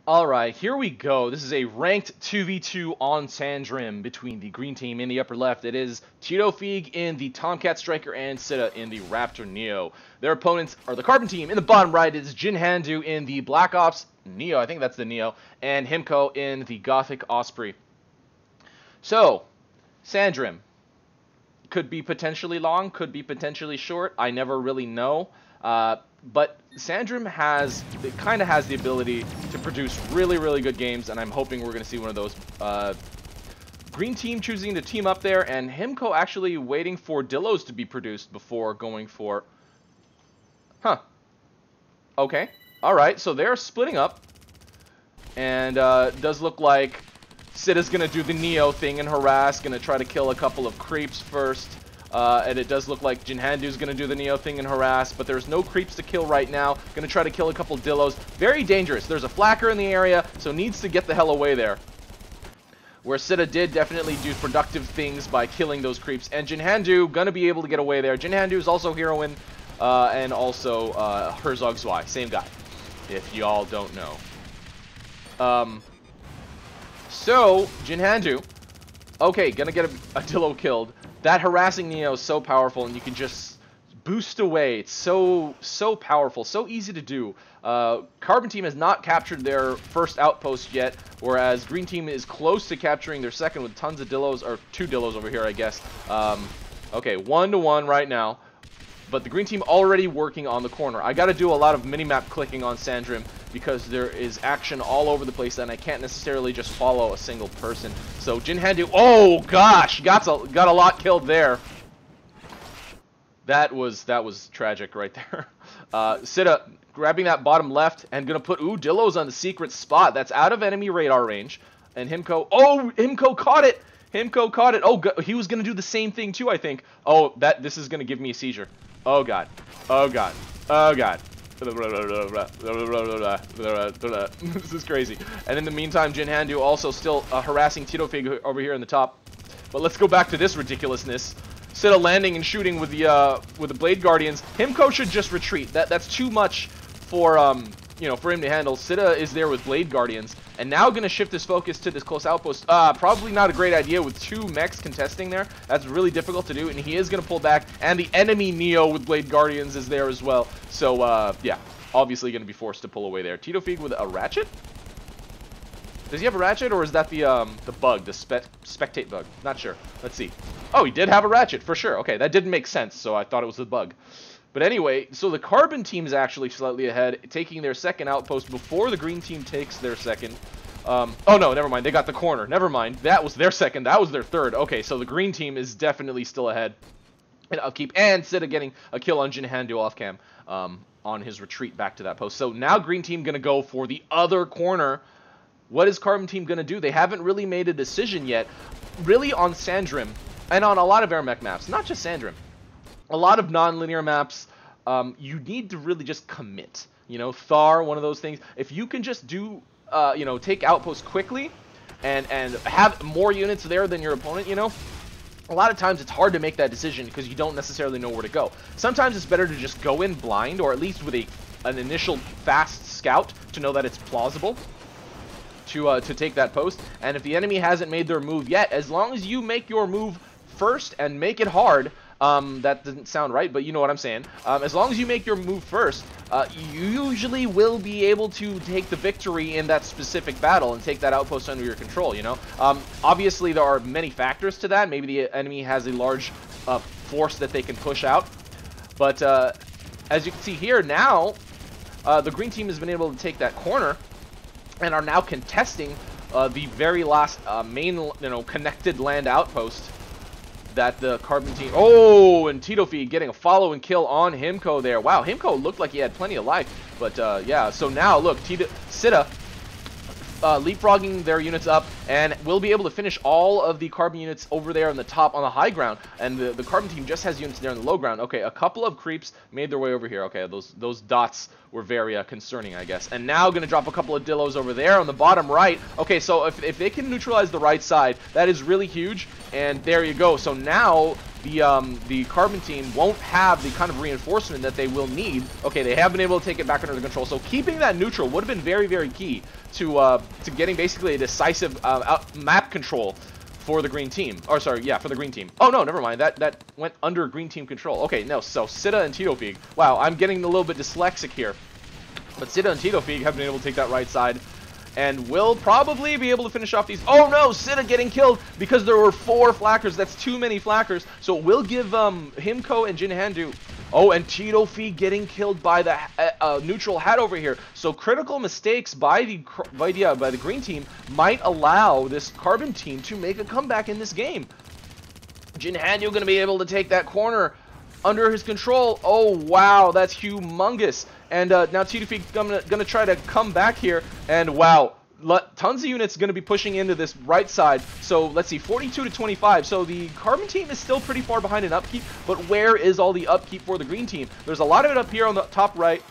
Alright, here we go. This is a ranked 2v2 on Sandrim between the green team in the upper left. It is Titofigue in the Tomcat Striker and Sitta in the Raptor Neo. Their opponents are the Carbon team. In the bottom right is Jindanhu in the Black Ops Neo, I think that's the Neo, and HIMKO in the Gothic Osprey. So, Sandrim. Could be potentially long, could be potentially short. I never really know. But Sandrim kind of has the ability to produce really, really good games, and I'm hoping we're going to see one of those. Green team choosing to team up there, and HIMKO actually waiting for Dillos to be produced before going for... Huh. Okay. Alright, so they're splitting up. And does look like Sitta's going to do the Neo thing and harass, going to try to kill a couple of creeps first. And it does look like Jindanhu's going to do the Neo thing and harass, but there's no creeps to kill right now. Going to try to kill a couple Dillos. Very dangerous. There's a flacker in the area, so needs to get the hell away there. Where Sitta did definitely do productive things by killing those creeps. And Jindanhu going to be able to get away there. Jindanhu is also Heroine and also Herzog Zwei. Same guy, if y'all don't know. So, Jindanhu, okay, going to get a Dillo killed. That harassing Neo is so powerful, and you can just boost away. It's so powerful, so easy to do. Carbon team has not captured their first outpost yet, whereas Green team is close to capturing their second with tons of Dillos, or 2 Dillos over here, I guess. Okay, 1-1 right now. But the green team already working on the corner. I got to do a lot of minimap clicking on Sandrim because there is action all over the place and I can't necessarily just follow a single person. So Jindanhu, oh gosh, got a lot killed there. That was tragic right there. Sitta grabbing that bottom left and gonna put Dillos on the secret spot. That's out of enemy radar range. And HIMKO, oh, HIMKO caught it. HIMKO caught it. Oh, he was gonna do the same thing too, I think. Oh, this is gonna give me a seizure. Oh god. Oh god. Oh god. This is crazy. And in the meantime, Jindanhu also still harassing Titofigue over here in the top. But let's go back to this ridiculousness. Sitta landing and shooting with the Blade Guardians. HIMKO should just retreat. That's too much for for him to handle. Sitta is there with Blade Guardians, and now going to shift his focus to this close outpost. Probably not a great idea with 2 mechs contesting there. That's really difficult to do, and he is going to pull back, and the enemy Neo with Blade Guardians is there as well. So, yeah, obviously going to be forced to pull away there. Titofigue with a ratchet? Does he have a ratchet, or is that the bug, the spectate bug? Not sure. Let's see. Oh, he did have a ratchet, for sure. Okay, that didn't make sense, so I thought it was the bug. But anyway, so the Carbon team is actually slightly ahead, taking their second outpost before the Green team takes their second. Oh no, never mind. They got the corner. Never mind. That was their second. That was their third. Okay, so the Green team is definitely still ahead. And upkeep, and Sitta getting a kill on Jindanhu off cam on his retreat back to that post. So now Green team going to go for the other corner. What is Carbon team going to do? They haven't really made a decision yet. Really on Sandrim, and on a lot of AirMech maps, not just Sandrim. A lot of non-linear maps, you need to really just commit. Thar, one of those things. If you can just do, take outposts quickly and have more units there than your opponent, a lot of times it's hard to make that decision because you don't necessarily know where to go. Sometimes it's better to just go in blind, or at least with an initial fast scout to know that it's plausible to take that post. And if the enemy hasn't made their move yet, as long as you make your move first and make it hard, that doesn't sound right, but you know what I'm saying. As long as you make your move first, you usually will be able to take the victory in that specific battle and take that outpost under your control, Obviously, there are many factors to that. Maybe the enemy has a large force that they can push out. But as you can see here now, the green team has been able to take that corner and are now contesting the very last main, connected land outpost that the Carbon team... Oh, and Titofigue getting a follow and kill on HIMKO there. Wow, HIMKO looked like he had plenty of life. But, yeah, so now, look, Sitta leapfrogging their units up, and will be able to finish all of the Carbon units over there on the top, on the high ground, and the Carbon team just has units there on the low ground. Okay, a couple of creeps made their way over here. Okay, those dots were very concerning, I guess. And now going to drop a couple of Dillos over there on the bottom right. Okay, so if they can neutralize the right side, that is really huge, and there you go. So now the Carbon team won't have the kind of reinforcement that they will need. Okay, they have been able to take it back under control, so keeping that neutral would have been very, very key to getting basically a decisive map control for the green team. Or sorry, yeah, for the green team. Oh no, never mind. That went under green team control. Okay, no, so Sitta and Titofigue. Wow, I'm getting a little bit dyslexic here. But Sitta and Titofigue have been able to take that right side and will probably be able to finish off these. Oh no, Sitta getting killed because there were 4 flackers. That's too many flackers. So it will give HIMKO and Jindanhu. Oh, and Titofigue getting killed by the neutral hat over here. So critical mistakes by the green team might allow this Carbon team to make a comeback in this game. Jindanhu going to be able to take that corner under his control. Oh wow, that's humongous. And now Titofigue gonna try to come back here. And wow, tons of units going to be pushing into this right side. So let's see, 42 to 25. So the Carbon team is still pretty far behind in upkeep, but where is all the upkeep for the green team? There's a lot of it up here on the top right,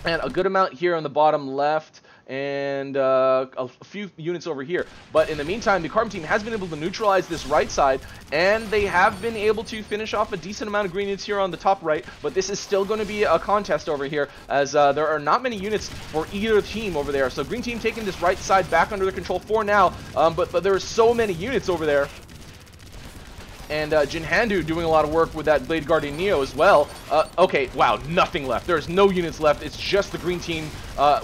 and a good amount here on the bottom left, and a few units over here. But in the meantime, the Carbon team has been able to neutralize this right side, and they have been able to finish off a decent amount of green units here on the top right. But this is still going to be a contest over here, as there are not many units for either team over there. So green team taking this right side back under their control for now, but there are so many units over there. And Jindanhu doing a lot of work with that Blade Guardian Neo as well. Okay, wow, nothing left. There's no units left. It's just the green team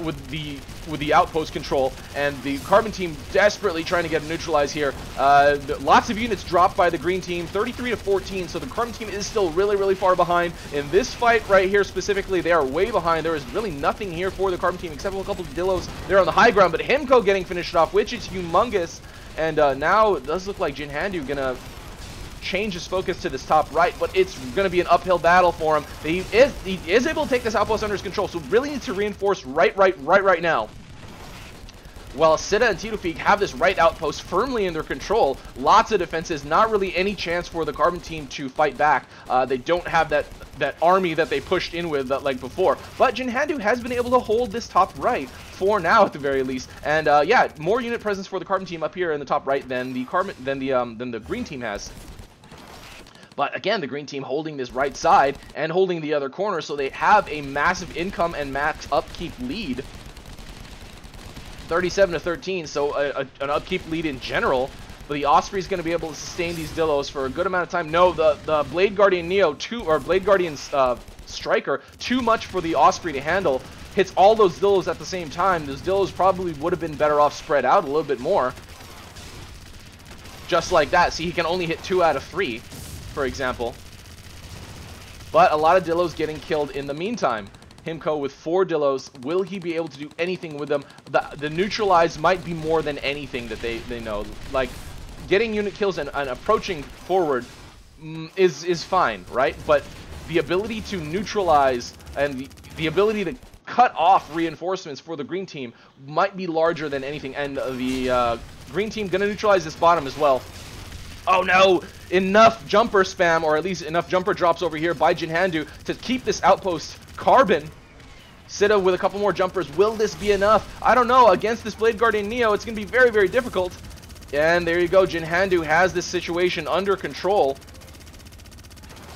with the outpost control, and the Carbon team desperately trying to get neutralized here. Lots of units dropped by the green team, 33 to 14. So the Carbon team is still really, really far behind in this fight right here specifically. They are way behind. There is really nothing here for the Carbon team except for a couple of Dillos. They're on the high ground, but HIMKO getting finished off, which is humongous. And now it does look like Jindanhu gonna change his focus to this top right, but it's going to be an uphill battle for him. He is able to take this outpost under his control, so really needs to reinforce right now. While Sitta and Titofigue have this right outpost firmly in their control, lots of defenses, not really any chance for the Carbon team to fight back. They don't have that army that they pushed in with like before. But Jindanhu has been able to hold this top right for now at the very least. And yeah, more unit presence for the Carbon team up here in the top right than the green team has. But again, the green team holding this right side and holding the other corner, so they have a massive income and max upkeep lead. 37 to 13, so an upkeep lead in general. But the Osprey is going to be able to sustain these Dillos for a good amount of time. No, the Blade Guardian Neo, Blade Guardian Striker, too much for the Osprey to handle. Hits all those Dillos at the same time. Those Dillos probably would have been better off spread out a little bit more. Just like that. See, he can only hit 2 out of 3. For example. But a lot of Dillos getting killed in the meantime. HIMKO with 4 Dillos. Will he be able to do anything with them? The neutralize might be more than anything that they know. Like, getting unit kills and approaching forward is fine, right? But the ability to neutralize and the ability to cut off reinforcements for the green team might be larger than anything. And the green team gonna neutralize this bottom as well. Oh no! Enough jumper spam, or at least enough jumper drops over here by Jindanhu to keep this outpost Carbon. Sitta with a couple more jumpers. Will this be enough? I don't know. Against this Blade Guardian Neo, it's going to be very, very difficult. And there you go. Jindanhu has this situation under control.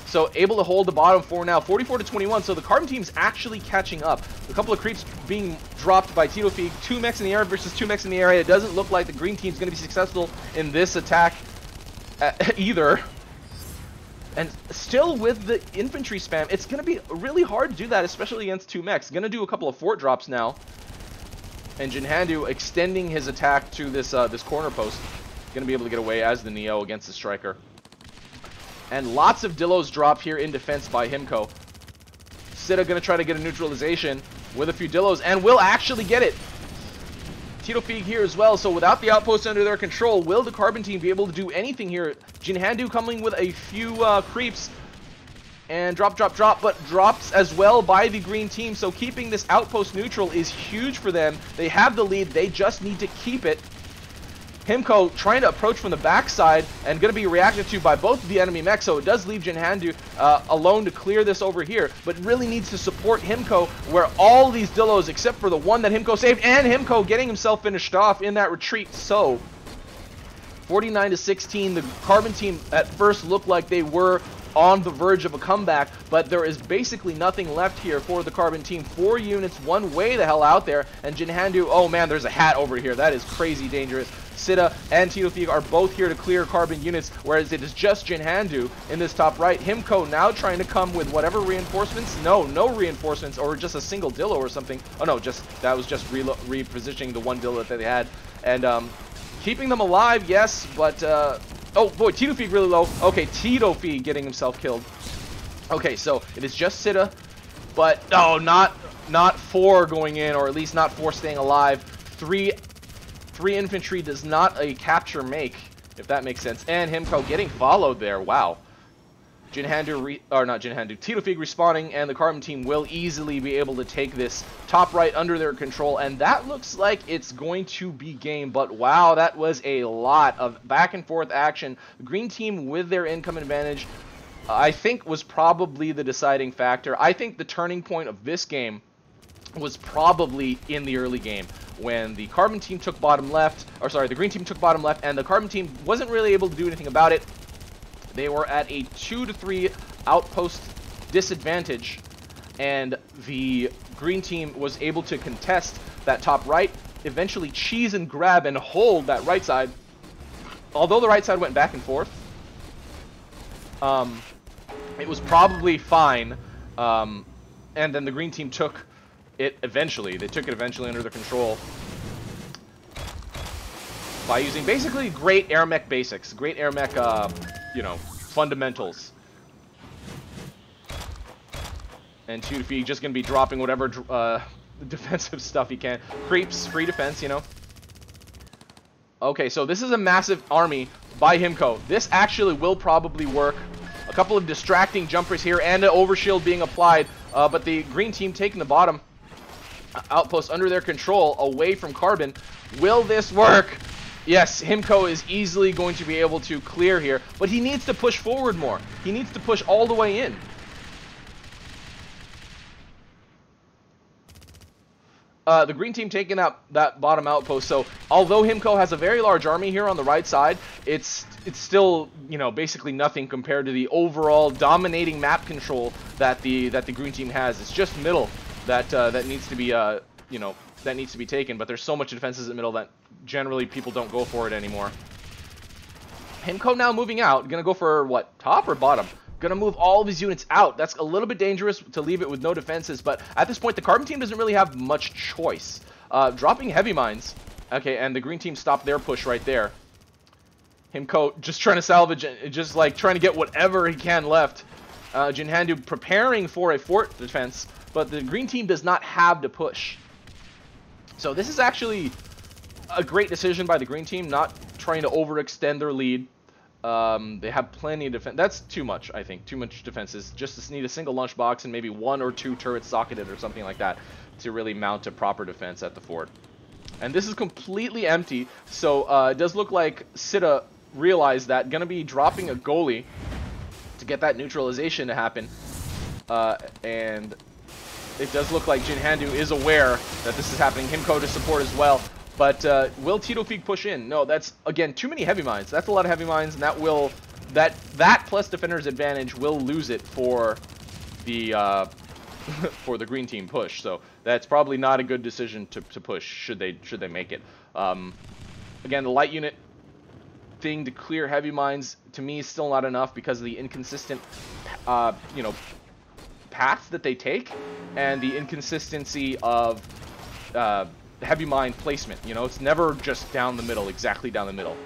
So able to hold the bottom for now. 44 to 21. So the Carbon team's actually catching up. A couple of creeps being dropped by Titofigue. 2 mechs in the air versus 2 mechs in the area. It doesn't look like the green team's going to be successful in this attack either. And still with the infantry spam, it's going to be really hard to do that, especially against 2 mechs. Going to do a couple of fort drops now. And Jindanhu extending his attack to this this corner post. Going to be able to get away as the Neo against the Striker. And lots of Dillos dropped here in defense by HIMKO. Sitta going to try to get a neutralization with a few Dillos, and will actually get it. Titofigue here as well, so without the outpost under their control, will the Carbon team be able to do anything here? Jindanhu coming with a few creeps, and drop, but drops as well by the green team, so keeping this outpost neutral is huge for them. They have the lead, they just need to keep it. HIMKO trying to approach from the backside and going to be reacted to by both of the enemy mechs, so it does leave Jindanhu alone to clear this over here, but really needs to support HIMKO where all these Dillos, except for the one that HIMKO saved, and HIMKO getting himself finished off in that retreat. So 49-16. The Carbon team at first looked like they were on the verge of a comeback, but there is basically nothing left here for the Carbon team. 4 units, one way the hell out there, and Jindanhu, oh man, there's a hat over here. That is crazy dangerous. Sitta and Titofigue are both here to clear Carbon units, whereas it is just Jindanhu in this top right. HIMKO now trying to come with whatever reinforcements. No reinforcements, or just a single Dillo or something. Oh no, that was just repositioning the one Dillo that they had. And keeping them alive, yes, but oh boy, Titofigue really low. Okay, Titofigue getting himself killed. Okay, so it is just Sitta, but no, not 4 going in, or at least not 4 staying alive. 3 infantry does not a capture make, if that makes sense. And HIMKO getting followed there. Wow. Titofigue respawning, and the Carbon team will easily be able to take this top right under their control, and that looks like it's going to be game. But wow, that was a lot of back and forth action. The green team with their income advantage, I think, was probably the deciding factor. I think the turning point of this game was probably in the early game, when the Carbon team took bottom left, or sorry, the green team took bottom left, and the Carbon team wasn't really able to do anything about it. They were at a 2-3 outpost disadvantage, and the green team was able to contest that top right, eventually cheese and grab and hold that right side. Although the right side went back and forth, it was probably fine, and then the green team took it eventually. They took it eventually under their control by using basically great AirMech basics, great AirMech, you know, fundamentals. And Titofigue just going to be dropping whatever defensive stuff he can. Creeps, free defense, you know. Okay, so this is a massive army by HIMKO. This actually will probably work. A couple of distracting jumpers here and an overshield being applied, but the green team taking the bottom outpost under their control, away from Carbon. Will this work? Yes, HIMKO is easily going to be able to clear here, but he needs to push forward more. He needs to push all the way in. The green team taking out that bottom outpost, so although HIMKO has a very large army here on the right side, it's still, you know, basically nothing compared to the overall dominating map control that the green team has. It's just middle that needs to be you know, that needs to be taken, but there's so much defenses in the middle that generally people don't go for it anymore. HIMKO now moving out, gonna go for what, top or bottom? Gonna move all of his units out. That's a little bit dangerous to leave it with no defenses, but at this point the Carbon team doesn't really have much choice. Dropping heavy mines. Okay, and the green team stopped their push right there. HIMKO just trying to salvage, just like trying to get whatever he can left. Jindanhu preparing for a fort defense, but the green team does not have to push. So this is actually a great decision by the green team, not trying to overextend their lead. They have plenty of defense. That's too much, I think. Too much defenses. Just need a single lunchbox and maybe 1 or 2 turrets socketed or something like that to really mount a proper defense at the fort. And this is completely empty, so it does look like Sitta realized that. Gonna be dropping a goalie to get that neutralization to happen. And it does look like Jindanhu is aware that this is happening. HIMKO to support as well. But will Titofigue push in? No, that's, again, too many heavy mines. That's a lot of heavy mines, and that will, that plus defender's advantage will lose it for the for the green team push. So that's probably not a good decision to push should they make it. Again, the light unit thing to clear heavy mines to me is still not enough because of the inconsistent you know, paths that they take and the inconsistency of heavy mine placement. You know, it's never just down the middle, exactly down the middle.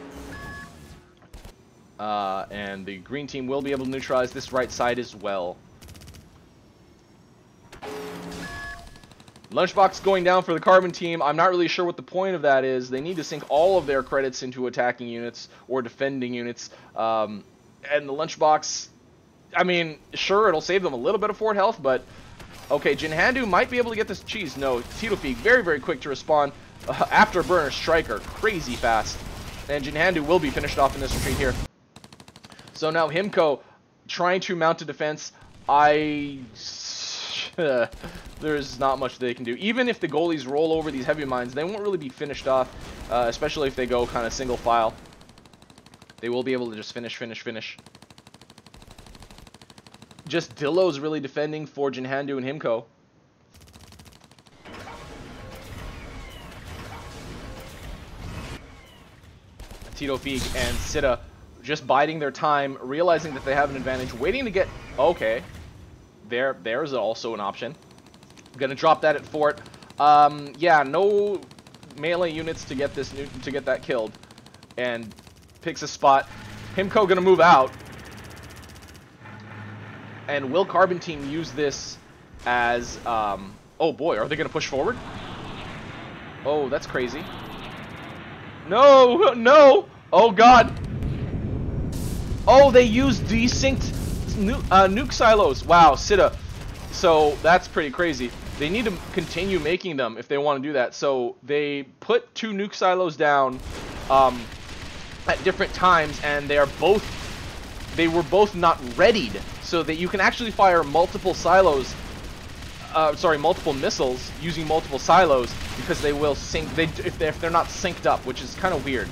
And the green team will be able to neutralize this right side as well. Lunchbox going down for the Carbon team. I'm not really sure what the point of that is. They need to sink all of their credits into attacking units or defending units. And the Lunchbox, I mean, sure, it'll save them a little bit of fort health, but okay, Jindanhu might be able to get this cheese. No, Titofigue very, very quick to respond. Afterburner Striker, crazy fast. And Jindanhu will be finished off in this retreat here. So now HIMKO trying to mount a defense. There's not much they can do. Even if the goalies roll over these heavy mines, they won't really be finished off, especially if they go kind of single file. they will be able to just finish. Just Dillo's really defending for Jindanhu and HIMKO. Titofigue and Sitta just biding their time, realizing that they have an advantage, waiting to get... Okay. There's also an option. I'm gonna drop that at fort. Yeah, no melee units to get that killed. And picks a spot. HIMKO gonna move out. And will Carbon Team use this as... oh boy, are they gonna push forward? Oh, that's crazy. No! Oh god! Oh, they used desynced nuke silos. Wow, Sitta. So that's pretty crazy. They need to continue making them if they want to do that. So they put 2 nuke silos down at different times, and they were both not readied, so that you can actually fire multiple silos. Multiple missiles using multiple silos, because they will sync if they're not synced up, which is kind of weird.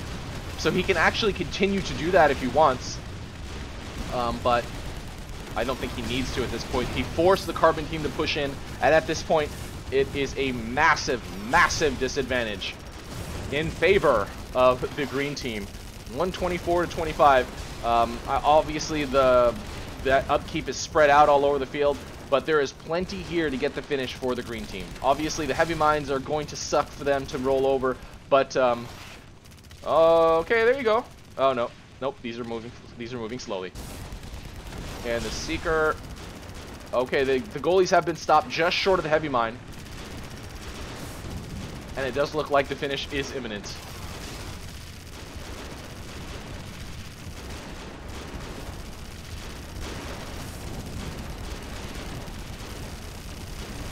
So he can actually continue to do that if he wants, but I don't think he needs to at this point. He forced the Carbon Team to push in, and at this point, it is a massive disadvantage in favor of the green team. 124 to 25. Obviously, that upkeep is spread out all over the field, but there is plenty here to get the finish for the green team. Obviously, the heavy mines are going to suck for them to roll over, but okay, there you go. Oh no, nope, these are moving slowly. And the Seeker, okay, the goalies have been stopped just short of the heavy mine, and it does look like the finish is imminent.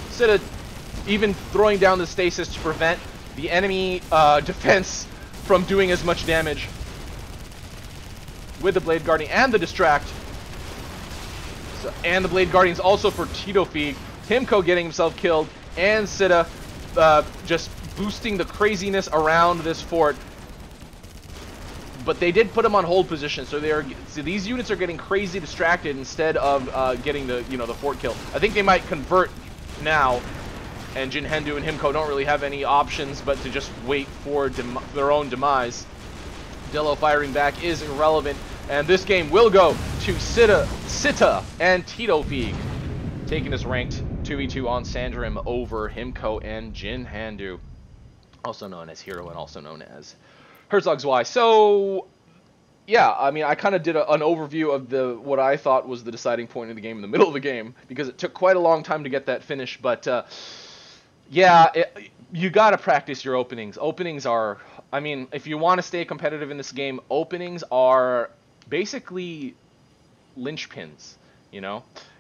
Instead of even throwing down the stasis to prevent the enemy defense from doing as much damage with the Blade Guardian and the Distract. So, and the Blade Guardians also for Titofigue. HIMKO getting himself killed, and Sitta just boosting the craziness around this fort. But they did put him on hold position, so these units are getting crazy distracted instead of getting the the fort kill. I think they might convert now, and Jindanhu and HIMKO don't really have any options but to just wait for their own demise. Dillo firing back is irrelevant, and this game will go to Sitta and Titofigue, taking this ranked 2v2 on Sandrim over HIMKO and Jindanhu, also known as Hero and also known as Herzog's Y. So yeah, I mean, I kind of did an overview of what I thought was the deciding point in the game in the middle of the game, because it took quite a long time to get that finish. But yeah, you got to practice your openings. Openings are, I mean, if you want to stay competitive in this game, openings are basically linchpins.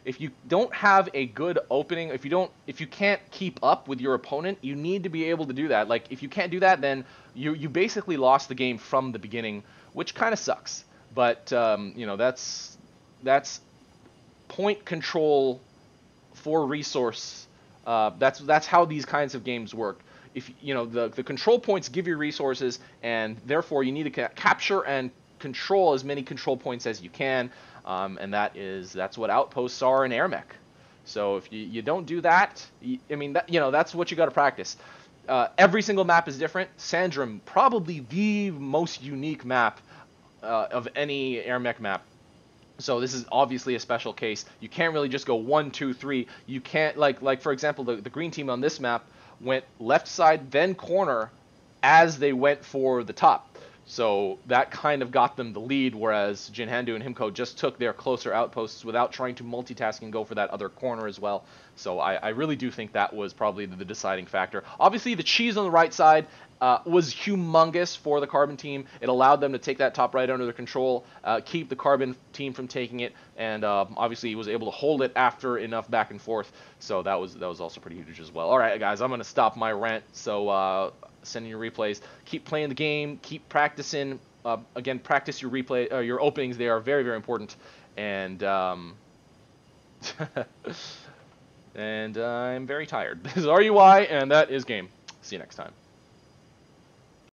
If you don't have a good opening, if you can't keep up with your opponent, you need to be able to do that. Like, if you can't do that, then you basically lost the game from the beginning, which kind of sucks. But that's point control for resource. That's how these kinds of games work. If the control points give you resources, and therefore you need to capture and control as many control points as you can. And that's what outposts are in AirMech. So if you don't do that, I mean, that's what you got to practice. Every single map is different. Sandrim, probably the most unique map of any AirMech map. So this is obviously a special case. You can't really just go 1, 2, 3. You can't, like for example, the green team on this map went left side, then corner, as they went for the top. So that kind of got them the lead, whereas Jindanhu and HIMKO just took their closer outposts without trying to multitask and go for that other corner as well. So I really do think that was probably the deciding factor. Obviously, the cheese on the right side was humongous for the Carbon team. It allowed them to take that top right under their control, keep the Carbon team from taking it, and obviously he was able to hold it after enough back and forth. So that was also pretty huge as well. All right, guys, I'm going to stop my rant. So send in your replays. Keep playing the game. Keep practicing. Again, practice your your openings. They are very, very important. And and I'm very tired. This is RUI, and that is game. See you next time.